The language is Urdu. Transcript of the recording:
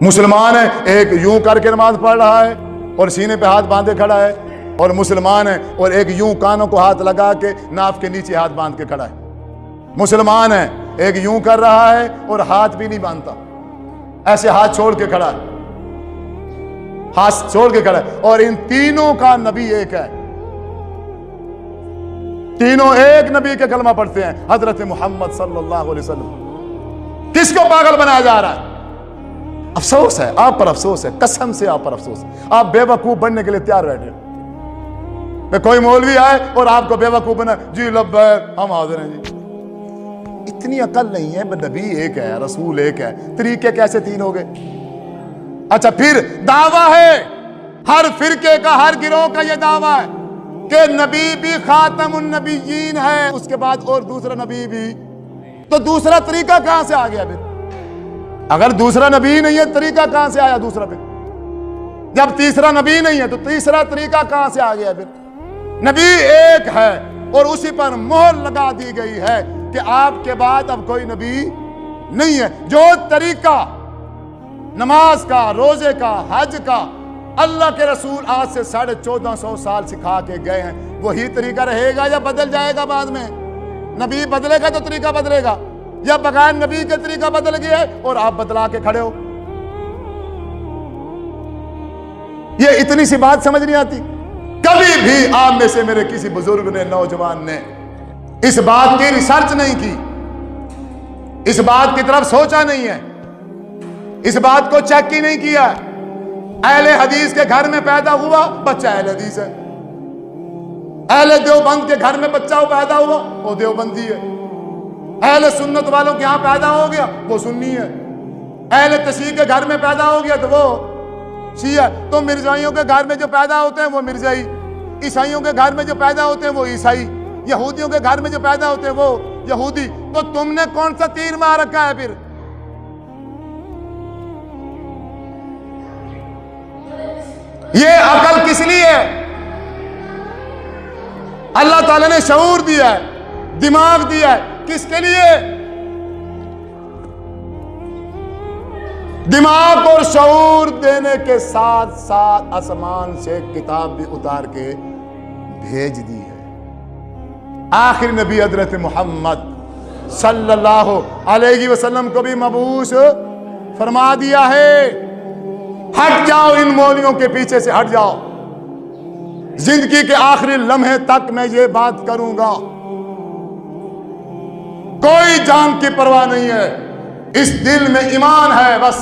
مسلمان ہے ایک یوں کر کے نماز پڑھ رہا ہے اور سینے پہ ہاتھ باندھے کھڑا ہے، اور مسلمان ہے اور ایک یوں کانوں کو ہاتھ لگا کے ناف کے نیچے ہاتھ باندھ کے کھڑا ہے۔ مسلمان ہے ایک یوں کر رہا ہے اور ہاتھ بھی نہیں باندھتا، ایسے ہاتھ چھوڑ کے کھڑا ہے، ہاتھ چھوڑ کے کھڑا ہے، اور ان تینوں کا نبی ایک ہے، تینوں ایک نبی کے کلمہ پڑھتے ہیں، حضرت محمد صلی اللہ علیہ وسلم۔ کس کو پاگل بنایا جا رہا ہے؟ افسوس ہے آپ پر، افسوس ہے، قسم سے آپ پر افسوس ہے۔ آپ بے وقوف بننے کے لیے تیار بیٹھے، میں کوئی مولوی آئے اور آپ کو بے وقوف بنا، جی لبیک ہم حاضر ہیں جی۔ اتنی عقل نہیں ہے، نبی ایک ہے، رسول ایک ہے، طریقے کیسے تین ہو گئے؟ اچھا پھر دعویٰ ہے ہر فرقے کا، ہر گروہ کا یہ دعویٰ ہے کہ نبی بھی خاتم النبیین ہے، اس کے بعد اور دوسرا نبی بھی، تو دوسرا طریقہ کہاں سے آ گیا پھر؟ اگر دوسرا نبی نہیں ہے طریقہ کہاں سے آیا دوسرا؟ پھر جب تیسرا نبی نہیں ہے تو تیسرا طریقہ کہاں سے آ گیا پھر؟ نبی ایک ہے اور اسی پر مہر لگا دی گئی ہے کہ آپ کے بعد اب کوئی نبی نہیں ہے۔ جو طریقہ نماز کا، روزے کا، حج کا اللہ کے رسول آج سے 1450 سال سکھا کے گئے ہیں، وہی طریقہ رہے گا یا بدل جائے گا بعد میں؟ نبی بدلے گا تو طریقہ بدلے گا، یا بغیر نبی کے طریقہ بدل گیا ہے اور آپ بدلا کے کھڑے ہو؟ یہ اتنی سی بات سمجھ نہیں آتی؟ کبھی بھی آپ میں سے میرے کسی بزرگ نے، نوجوان نے اس بات کی ریسرچ نہیں کی، اس بات کی طرف سوچا نہیں ہے، اس بات کو چیک ہی نہیں کیا۔ اہل حدیث کے گھر میں پیدا ہوا بچہ اہل حدیث ہے، اہل دیوبند کے گھر میں بچہ پیدا ہوا وہ دیوبندی ہے، اہل سنت والوں کے ہاں پیدا ہو گیا وہ سنی ہے، اہل تشیع کے گھر میں پیدا ہو گیا تو وہ شیعہ۔ تو مرزائیوں کے گھر میں جو پیدا ہوتے ہیں وہ مرزائی، عیسائیوں کے گھر میں جو پیدا ہوتے ہیں وہ عیسائی، یہودیوں کے گھر میں جو پیدا ہوتے ہیں وہ یہودی۔ تو تم نے کون سا تیر مار رکھا ہے پھر؟ یہ عقل کس لیے ہے؟ اللہ تعالیٰ نے شعور دیا ہے، دماغ دیا ہے، کس کے لیے؟ دماغ اور شعور دینے کے ساتھ ساتھ آسمان سے کتاب بھی اتار کے بھیج دی ہے۔ آخر نبی حضرت محمد صلی اللہ علیہ وسلم کو بھی مبعوث فرما دیا ہے۔ ہٹ جاؤ ان مولویوں کے پیچھے سے، ہٹ جاؤ۔ زندگی کے آخری لمحے تک میں یہ بات کروں گا، کوئی جان کی پرواہ نہیں ہے، اس دل میں ایمان ہے بس۔